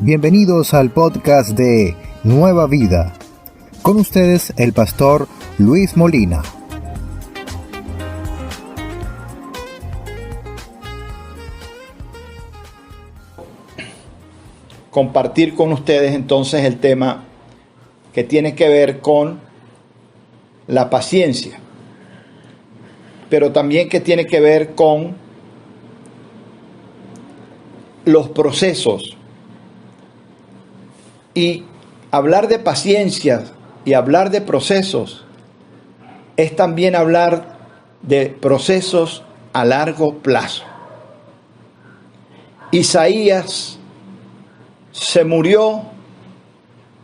Bienvenidos al podcast de Nueva Vida. Con ustedes el pastor Luis Molina. Compartir con ustedes entonces el tema que tiene que ver con la paciencia, pero también que tiene que ver con los procesos. Y hablar de paciencia y hablar de procesos es también hablar de procesos a largo plazo. Isaías se murió,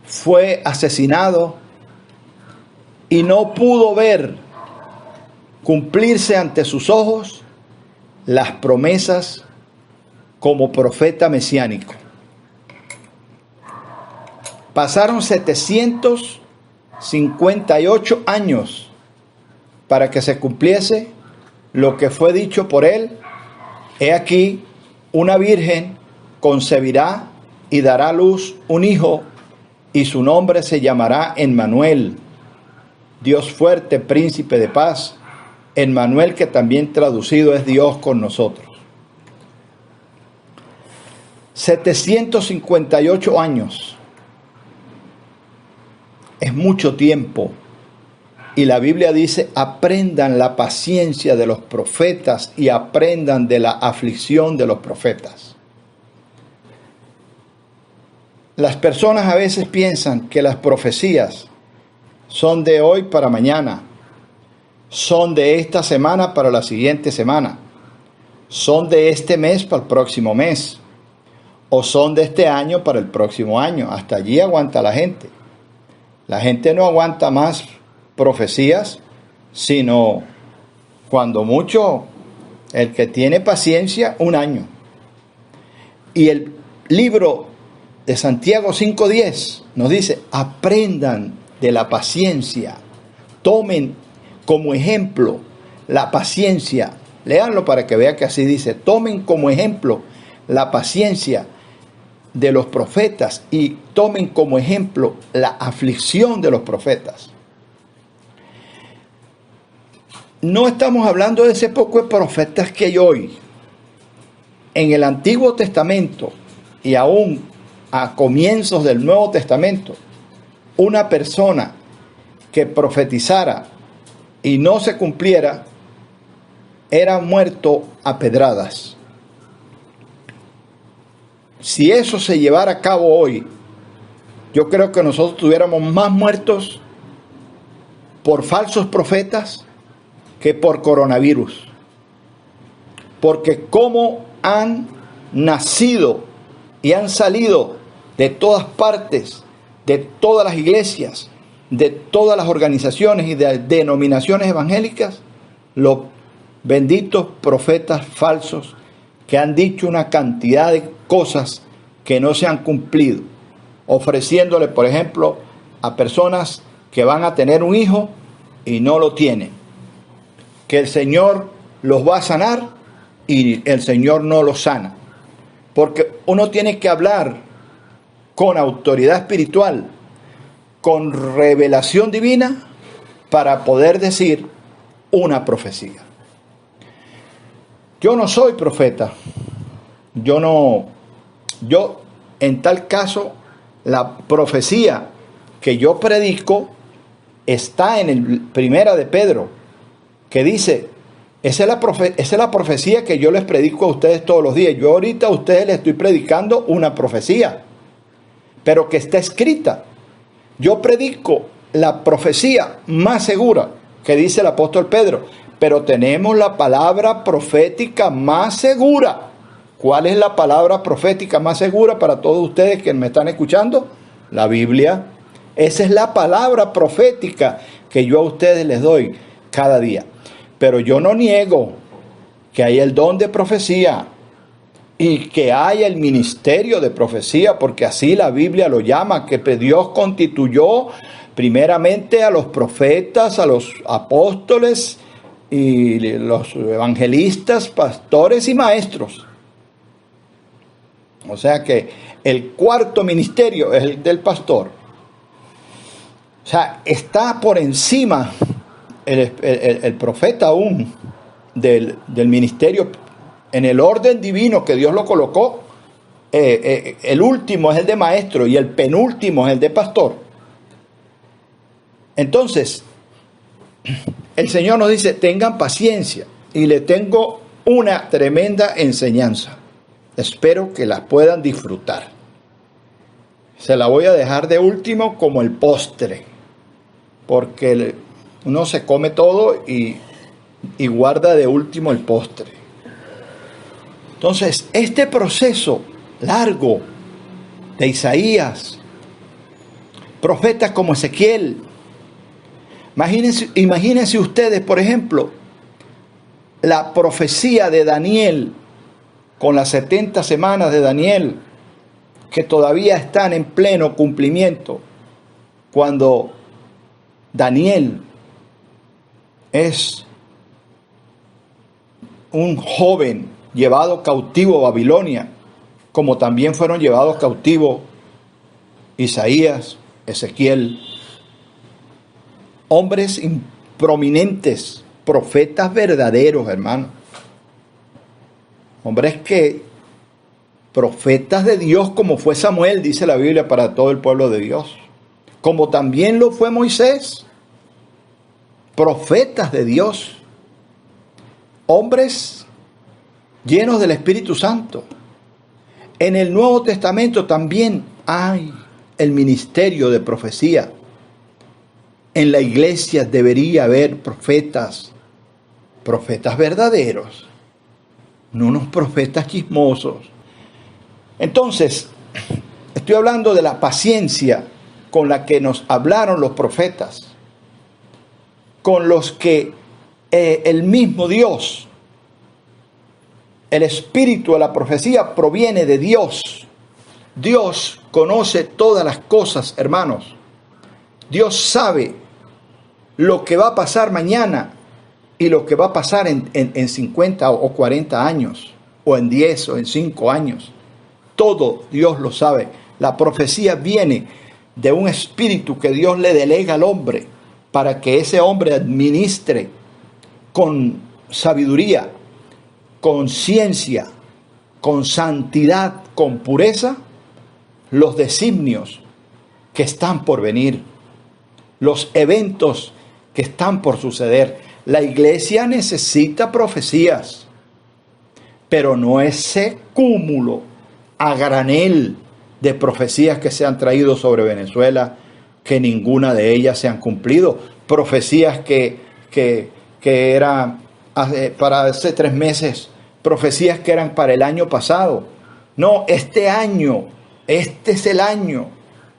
fue asesinado y no pudo ver cumplirse ante sus ojos las promesas como profeta mesiánico. Pasaron 758 años para que se cumpliese lo que fue dicho por él. He aquí, una virgen concebirá y dará a luz un hijo, y su nombre se llamará Emmanuel, Dios fuerte, príncipe de paz. Emmanuel, que también traducido es Dios con nosotros. 758 años. Es mucho tiempo. Y la Biblia dice, aprendan la paciencia de los profetas y aprendan de la aflicción de los profetas. Las personas a veces piensan que las profecías son de hoy para mañana, son de esta semana para la siguiente semana, son de este mes para el próximo mes, o son de este año para el próximo año. Hasta allí aguanta la gente. La gente no aguanta más profecías, sino cuando mucho, el que tiene paciencia, un año. Y el libro de Santiago 5:10 nos dice, aprendan de la paciencia, tomen como ejemplo la paciencia. Léanlo para que vean que así dice, tomen como ejemplo la paciencia de los profetas y tomen como ejemplo la aflicción de los profetas. No estamos hablando de ese poco de profetas que hay hoy. En el Antiguo Testamento y aún a comienzos del Nuevo Testamento, una persona que profetizara y no se cumpliera era muerto a pedradas. Si eso se llevara a cabo hoy, yo creo que nosotros tuviéramos más muertos por falsos profetas que por coronavirus. Porque como han nacido y han salido de todas partes, de todas las iglesias, de todas las organizaciones y de denominaciones evangélicas, los benditos profetas falsos que han dicho una cantidad de cosas que no se han cumplido, ofreciéndole, por ejemplo, a personas que van a tener un hijo y no lo tienen, que el Señor los va a sanar y el Señor no los sana, porque uno tiene que hablar con autoridad espiritual, con revelación divina, para poder decir una profecía. Yo no soy profeta. Yo en tal caso, la profecía que yo predico está en el Primera de Pedro, que dice, esa es la profecía que yo les predico a ustedes todos los días. Yo ahorita a ustedes les estoy predicando una profecía, pero que está escrita. Yo predico la profecía más segura que dice el apóstol Pedro, pero tenemos la palabra profética más segura. ¿Cuál es la palabra profética más segura para todos ustedes que me están escuchando? La Biblia. Esa es la palabra profética que yo a ustedes les doy cada día. Pero yo no niego que hay el don de profecía y que haya el ministerio de profecía, porque así la Biblia lo llama, que Dios constituyó primeramente a los profetas, a los apóstoles y los evangelistas, pastores y maestros. O sea que el cuarto ministerio es el del pastor. O sea, está por encima el profeta aún del ministerio en el orden divino que Dios lo colocó. El último es el de maestro y el penúltimo es el de pastor. Entonces, el Señor nos dice, tengan paciencia y le tengo una tremenda enseñanza. Espero que las puedan disfrutar. Se la voy a dejar de último como el postre, porque uno se come todo y guarda de último el postre. Entonces, este proceso largo de Isaías, profetas como Ezequiel, imagínense ustedes, por ejemplo, la profecía de Daniel, con las 70 semanas de Daniel, que todavía están en pleno cumplimiento, cuando Daniel es un joven llevado cautivo a Babilonia, como también fueron llevados cautivos Isaías, Ezequiel, hombres prominentes, profetas verdaderos, hermano. Hombres profetas de Dios, como fue Samuel, dice la Biblia, para todo el pueblo de Dios. Como también lo fue Moisés. Profetas de Dios. Hombres llenos del Espíritu Santo. En el Nuevo Testamento también hay el ministerio de profecía. En la iglesia debería haber profetas verdaderos, no unos profetas chismosos. Entonces, estoy hablando de la paciencia con la que nos hablaron los profetas, con los que el mismo Dios, el espíritu de la profecía proviene de Dios. Dios conoce todas las cosas, hermanos. Dios sabe lo que va a pasar mañana y lo que va a pasar en 50 o 40 años, o en 10 o en 5 años. Todo Dios lo sabe. La profecía viene de un espíritu que Dios le delega al hombre para que ese hombre administre con sabiduría, con ciencia, con santidad, con pureza, los designios que están por venir, los eventos que están por suceder. La iglesia necesita profecías, pero no ese cúmulo a granel de profecías que se han traído sobre Venezuela, que ninguna de ellas se han cumplido. Profecías que eran para hace 3 meses, profecías que eran para el año pasado. No, este año, este es el año.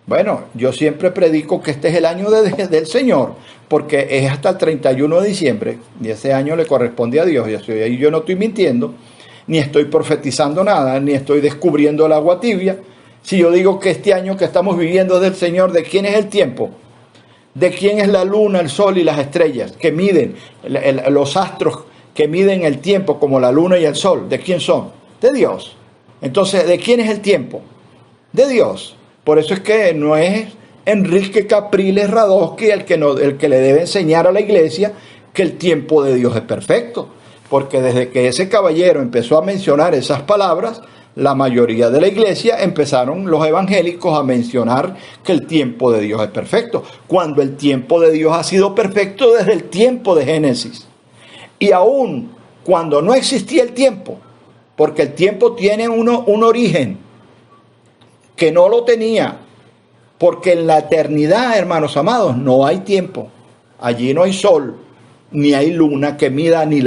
Bueno, yo siempre predico que este es el año del Señor, porque es hasta el 31 de diciembre, y ese año le corresponde a Dios, y yo no estoy mintiendo, ni estoy profetizando nada, ni estoy descubriendo el agua tibia. Si yo digo que este año que estamos viviendo es del Señor, ¿de quién es el tiempo? ¿De quién es la luna, el sol y las estrellas que miden, los astros que miden el tiempo como la luna y el sol? ¿De quién son? De Dios. Entonces, ¿de quién es el tiempo? De Dios. Por eso es que no es Enrique Capriles Radosky el que le debe enseñar a la iglesia que el tiempo de Dios es perfecto. Porque desde que ese caballero empezó a mencionar esas palabras, la mayoría de la iglesia empezaron, los evangélicos, a mencionar que el tiempo de Dios es perfecto, cuando el tiempo de Dios ha sido perfecto desde el tiempo de Génesis. Y aún cuando no existía el tiempo, porque el tiempo tiene un origen que no lo tenía, porque en la eternidad, hermanos amados, no hay tiempo. Allí no hay sol, ni hay luna que mida ni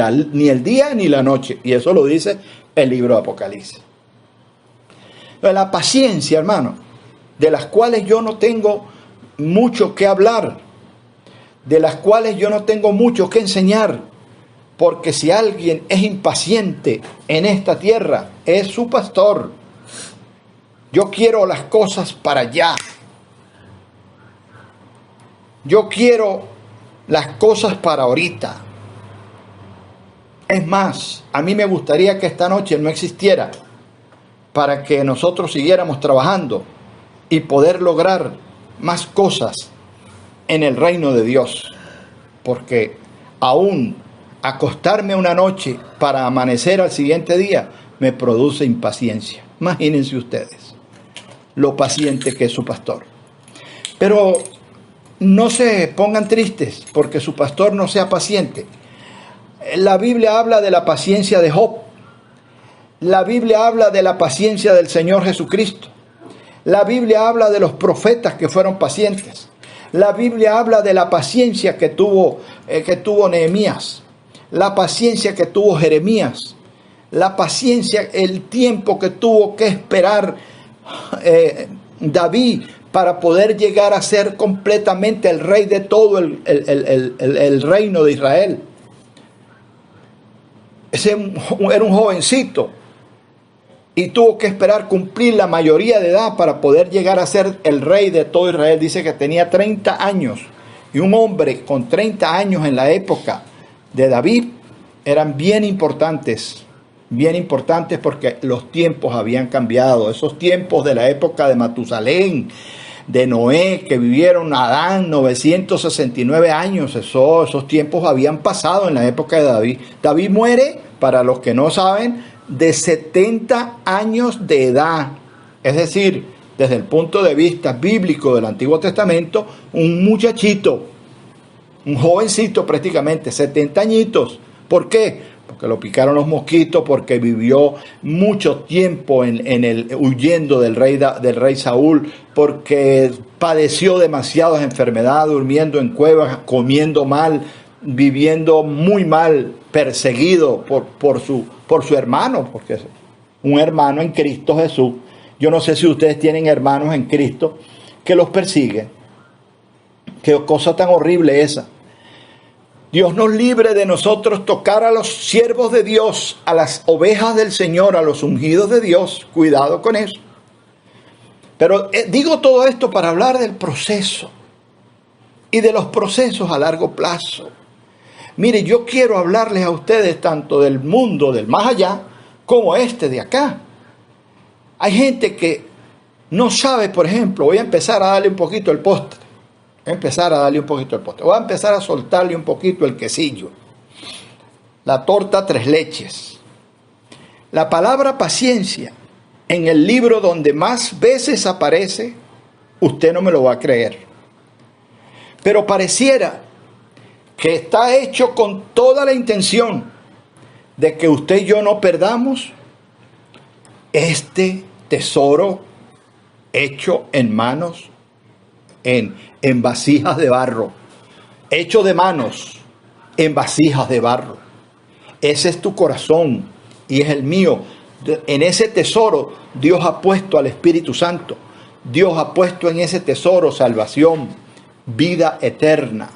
el día ni la noche. Y eso lo dice el libro de Apocalipsis. La paciencia, hermano, de las cuales yo no tengo mucho que hablar, de las cuales yo no tengo mucho que enseñar, porque si alguien es impaciente en esta tierra, es su pastor. Yo quiero las cosas para allá. Yo quiero las cosas para ahorita. Es más, a mí me gustaría que esta noche no existiera, para que nosotros siguiéramos trabajando y poder lograr más cosas en el reino de Dios. Porque aún acostarme una noche para amanecer al siguiente día me produce impaciencia. Imagínense ustedes lo paciente que es su pastor. Pero no se pongan tristes porque su pastor no sea paciente. La Biblia habla de la paciencia de Job. La Biblia habla de la paciencia del Señor Jesucristo. La Biblia habla de los profetas que fueron pacientes. La Biblia habla de la paciencia que tuvo Nehemías. La paciencia que tuvo Jeremías. La paciencia, el tiempo que tuvo que esperar David para poder llegar a ser completamente el rey de todo el reino de Israel. Ese era un jovencito y tuvo que esperar cumplir la mayoría de edad para poder llegar a ser el rey de todo Israel. Dice que tenía 30 años, y un hombre con 30 años en la época de David eran bien importantes porque los tiempos habían cambiado. Esos tiempos de la época de Matusalén, de Noé, que vivieron Adán 969 años, esos tiempos habían pasado en la época de David. David muere, para los que no saben, de 70 años de edad. Es decir, desde el punto de vista bíblico del Antiguo Testamento, un muchachito, un jovencito prácticamente, 70 añitos. ¿Por qué? Porque lo picaron los mosquitos, porque vivió mucho tiempo huyendo del rey Saúl, porque padeció demasiadas enfermedades, durmiendo en cuevas, comiendo mal, viviendo muy mal, perseguido por su hermano, porque es un hermano en Cristo Jesús. Yo no sé si ustedes tienen hermanos en Cristo que los persiguen. Qué cosa tan horrible esa. Dios nos libre de nosotros tocar a los siervos de Dios, a las ovejas del Señor, a los ungidos de Dios. Cuidado con eso. Pero digo todo esto para hablar del proceso y de los procesos a largo plazo. Mire, yo quiero hablarles a ustedes tanto del mundo del más allá como este de acá. Hay gente que no sabe, por ejemplo, voy a empezar a darle un poquito el postre. Voy a empezar a soltarle un poquito el quesillo. La torta tres leches. La palabra paciencia, en el libro donde más veces aparece, usted no me lo va a creer. Pero pareciera que está hecho con toda la intención de que usted y yo no perdamos este tesoro hecho en manos, en vasijas de barro, hecho de manos en vasijas de barro. Ese es tu corazón y es el mío. En ese tesoro Dios ha puesto al Espíritu Santo. Dios ha puesto en ese tesoro salvación, vida eterna,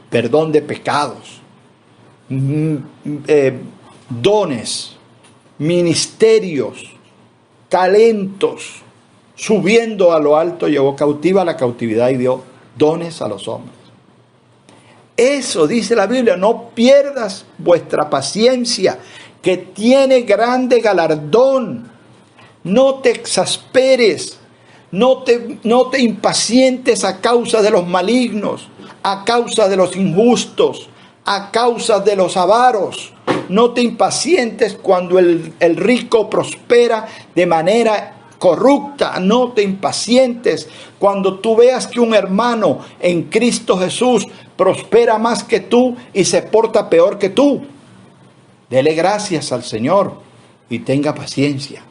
perdón de pecados, dones, ministerios, talentos. Subiendo a lo alto llevó cautiva la cautividad y dio dones a los hombres. Eso dice la Biblia: no pierdas vuestra paciencia, que tiene grande galardón. No te exasperes, no te impacientes a causa de los malignos, a causa de los injustos, a causa de los avaros. No te impacientes cuando el rico prospera de manera corrupta. No te impacientes cuando tú veas que un hermano en Cristo Jesús prospera más que tú y se porta peor que tú. Dele gracias al Señor y tenga paciencia.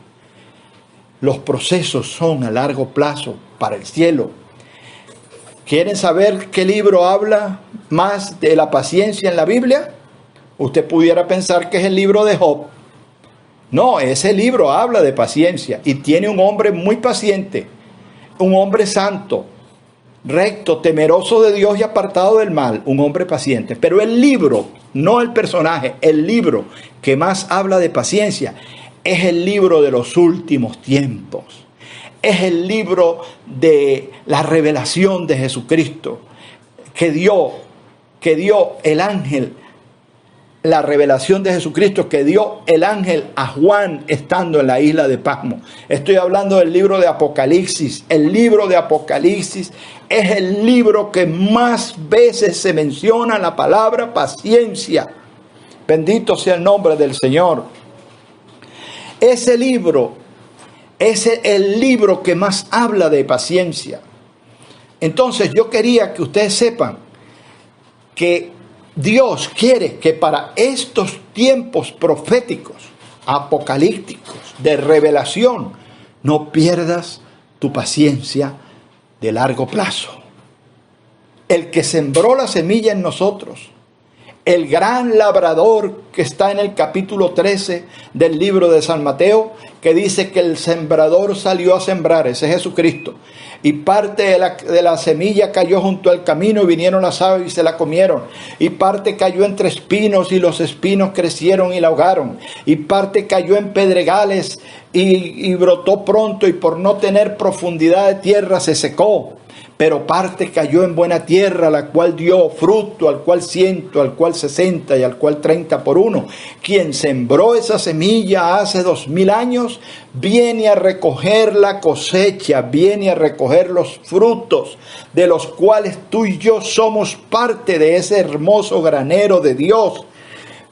Los procesos son a largo plazo para el cielo. ¿Quieren saber qué libro habla más de la paciencia en la Biblia? Usted pudiera pensar que es el libro de Job. No, ese libro habla de paciencia y tiene un hombre muy paciente, un hombre santo, recto, temeroso de Dios y apartado del mal, un hombre paciente. Pero el libro, no el personaje, el libro que más habla de paciencia es el libro de los últimos tiempos. Es el libro de la revelación de Jesucristo que dio el ángel la revelación de Jesucristo que dio el ángel a Juan estando en la isla de Patmos. Estoy hablando del libro de Apocalipsis. El libro de Apocalipsis es el libro que más veces se menciona la palabra paciencia. Bendito sea el nombre del Señor. Ese libro es el libro que más habla de paciencia. Entonces yo quería que ustedes sepan que Dios quiere que para estos tiempos proféticos, apocalípticos, de revelación, no pierdas tu paciencia de largo plazo. El que sembró la semilla en nosotros, el gran labrador que está en el capítulo 13 del libro de San Mateo, que dice que el sembrador salió a sembrar, ese es Jesucristo, y parte de la semilla cayó junto al camino y vinieron las aves y se la comieron, y parte cayó entre espinos y los espinos crecieron y la ahogaron, y parte cayó en pedregales y brotó pronto y por no tener profundidad de tierra se secó. Pero parte cayó en buena tierra, la cual dio fruto, al cual 100, al cual 60 y al cual 30 por uno. Quien sembró esa semilla hace 2000 años, viene a recoger la cosecha, viene a recoger los frutos, de los cuales tú y yo somos parte de ese hermoso granero de Dios.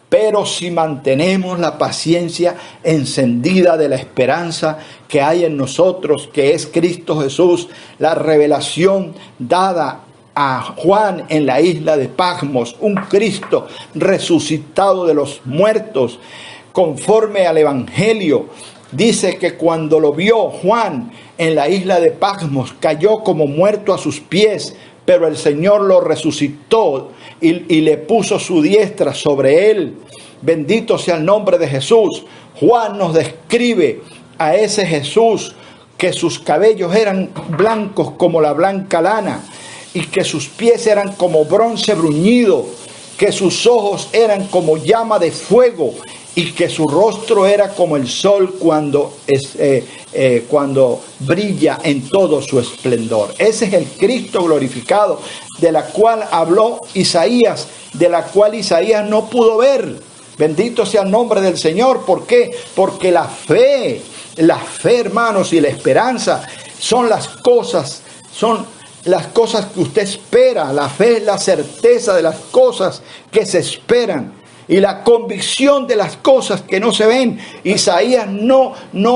Pero si mantenemos la paciencia encendida de la esperanza que hay en nosotros, que es Cristo Jesús, la revelación dada a Juan en la isla de Patmos, un Cristo resucitado de los muertos, conforme al Evangelio, dice que cuando lo vio Juan en la isla de Patmos, cayó como muerto a sus pies, pero el Señor lo resucitó y le puso su diestra sobre él. Bendito sea el nombre de Jesús. Juan nos describe a ese Jesús, que sus cabellos eran blancos como la blanca lana, y que sus pies eran como bronce bruñido, que sus ojos eran como llama de fuego, y que su rostro era como el sol cuando brilla en todo su esplendor. Ese es el Cristo glorificado, de la cual habló Isaías, de la cual Isaías no pudo ver. Bendito sea el nombre del Señor. ¿Por qué? Porque la fe, hermanos, y la esperanza son las cosas que usted espera. La fe es la certeza de las cosas que se esperan y la convicción de las cosas que no se ven. Isaías no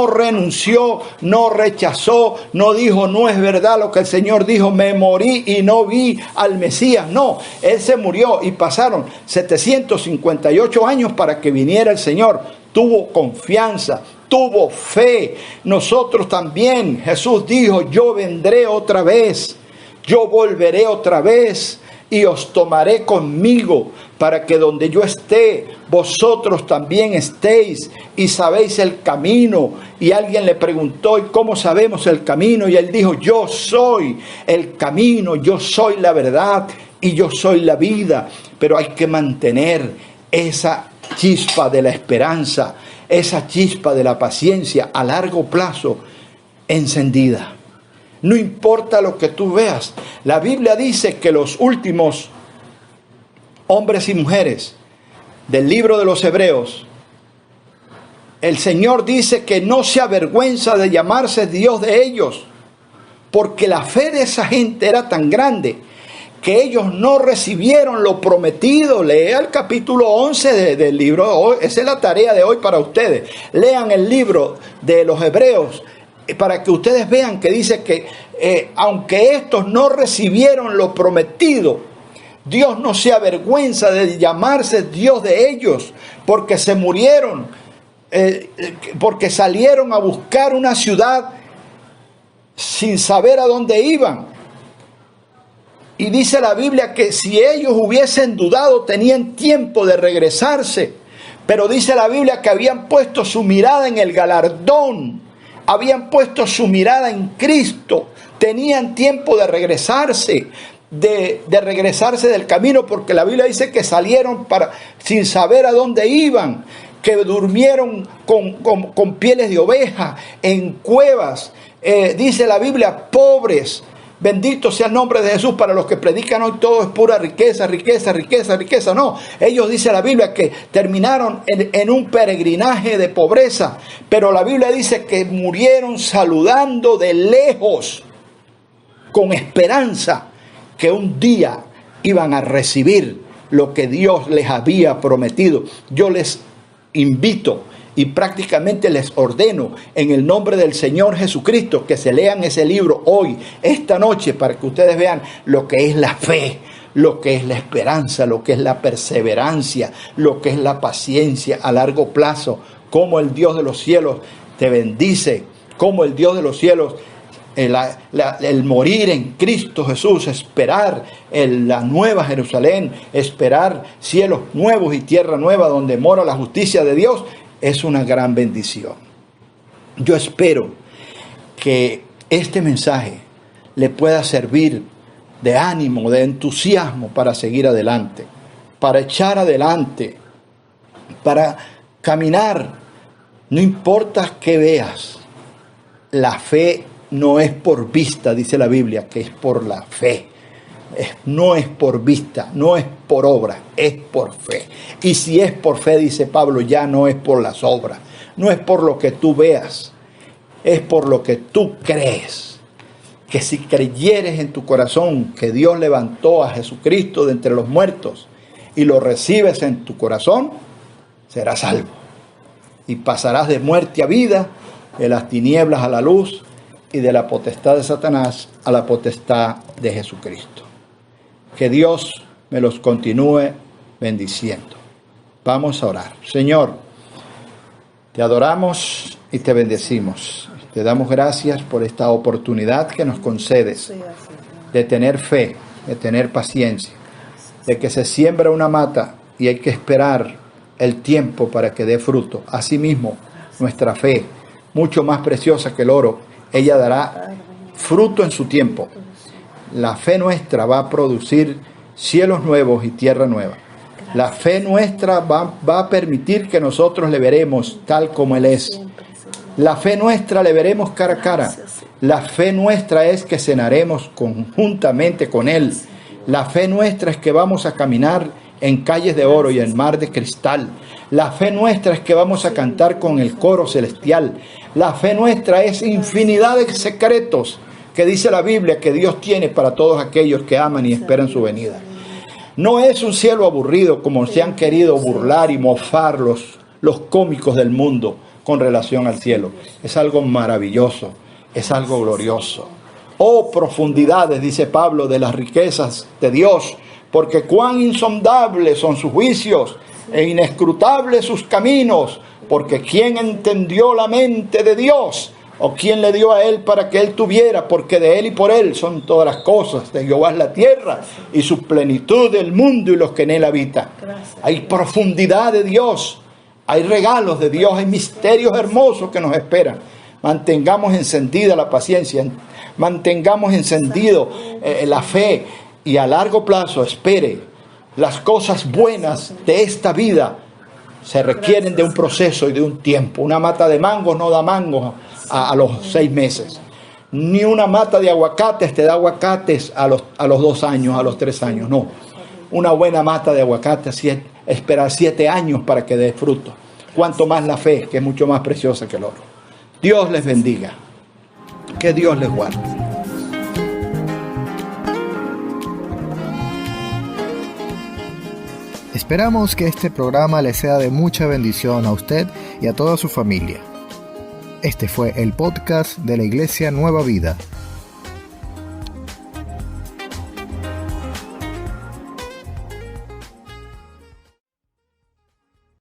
renunció, no rechazó, no dijo, no es verdad lo que el Señor dijo, me morí y no vi al Mesías. No, él se murió y pasaron 758 años para que viniera el Señor. Tuvo confianza, tuvo fe. Nosotros también, Jesús dijo, yo vendré otra vez, yo volveré otra vez y os tomaré conmigo, para que donde yo esté, vosotros también estéis y sabéis el camino. Y alguien le preguntó, ¿y cómo sabemos el camino? Y él dijo, yo soy el camino, yo soy la verdad y yo soy la vida. Pero hay que mantener esa chispa de la esperanza, esa chispa de la paciencia a largo plazo encendida. No importa lo que tú veas. La Biblia dice que los últimos hombres y mujeres del libro de los Hebreos, el Señor dice que no se avergüenza de llamarse Dios de ellos, porque la fe de esa gente era tan grande que ellos no recibieron lo prometido. Lea el capítulo 11 del libro. Esa es la tarea de hoy para ustedes. Lean el libro de los Hebreos para que ustedes vean que dice que aunque estos no recibieron lo prometido, Dios no se avergüenza de llamarse Dios de ellos, porque se murieron, porque salieron a buscar una ciudad sin saber a dónde iban. Y dice la Biblia que si ellos hubiesen dudado, tenían tiempo de regresarse. Pero dice la Biblia que habían puesto su mirada en el galardón, habían puesto su mirada en Cristo, tenían tiempo de regresarse. De regresarse del camino, porque la Biblia dice que salieron sin saber a dónde iban, que durmieron con pieles de oveja en cuevas, dice la Biblia, pobres, Bendito sea el nombre de Jesús. Para los que predican hoy todo es pura riqueza, riqueza, riqueza, riqueza. No, ellos, dice la Biblia, que terminaron en un peregrinaje de pobreza. Pero la Biblia dice que murieron saludando de lejos, con esperanza que un día iban a recibir lo que Dios les había prometido. Yo les invito y prácticamente les ordeno en el nombre del Señor Jesucristo que se lean ese libro hoy, esta noche, para que ustedes vean lo que es la fe, lo que es la esperanza, lo que es la perseverancia, lo que es la paciencia a largo plazo, cómo el Dios de los cielos te bendice, cómo el Dios de los cielos, el morir en Cristo Jesús, esperar la nueva Jerusalén, esperar cielos nuevos y tierra nueva donde mora la justicia de Dios, es una gran bendición. Yo espero que este mensaje le pueda servir de ánimo, de entusiasmo para seguir adelante, para echar adelante, para caminar. No importa qué veas, la fe no es por vista, dice la Biblia, que es por la fe. No es por vista, no es por obra, es por fe. Y si es por fe, dice Pablo, ya no es por las obras, no es por lo que tú veas, es por lo que tú crees. Que si creyeres en tu corazón que Dios levantó a Jesucristo de entre los muertos y lo recibes en tu corazón, serás salvo. Y pasarás de muerte a vida, de las tinieblas a la luz y de la potestad de Satanás a la potestad de Jesucristo. Que Dios me los continúe bendiciendo. Vamos a orar. Señor, te adoramos y te bendecimos. Te damos gracias por esta oportunidad que nos concedes de tener fe, de tener paciencia, de que se siembra una mata y hay que esperar el tiempo para que dé fruto. Asimismo, nuestra fe, mucho más preciosa que el oro, ella dará fruto en su tiempo. La fe nuestra va a producir cielos nuevos y tierra nueva. La fe nuestra va a permitir que nosotros le veremos tal como Él es. La fe nuestra le veremos cara a cara. La fe nuestra es que cenaremos conjuntamente con Él. La fe nuestra es que vamos a caminar en calles de oro y en mar de cristal. La fe nuestra es que vamos a cantar con el coro celestial. La fe nuestra es infinidad de secretos que dice la Biblia que Dios tiene para todos aquellos que aman y esperan su venida. No es un cielo aburrido como se han querido burlar y mofar los cómicos del mundo con relación al cielo. Es algo maravilloso, es algo glorioso. Oh, profundidades, dice Pablo, de las riquezas de Dios, porque cuán insondables son sus juicios e inescrutables sus caminos, porque ¿quién entendió la mente de Dios? ¿O quién le dio a Él para que Él tuviera? Porque de Él y por Él son todas las cosas. De Jehová es la tierra y su plenitud del mundo y los que en Él habitan. Hay profundidad de Dios, hay regalos de Dios, hay misterios hermosos que nos esperan. Mantengamos encendida la paciencia, mantengamos encendido la fe y a largo plazo espere. Las cosas buenas de esta vida se requieren de un proceso y de un tiempo. Una mata de mangos no da mangos a los 6 meses. Ni una mata de aguacates te da aguacates a los 2 años, a los 3 años. No. Una buena mata de aguacates espera 7 años para que dé fruto. Cuanto más la fe, que es mucho más preciosa que el oro. Dios les bendiga. Que Dios les guarde. Esperamos que este programa le sea de mucha bendición a usted y a toda su familia. Este fue el podcast de la Iglesia Nueva Vida.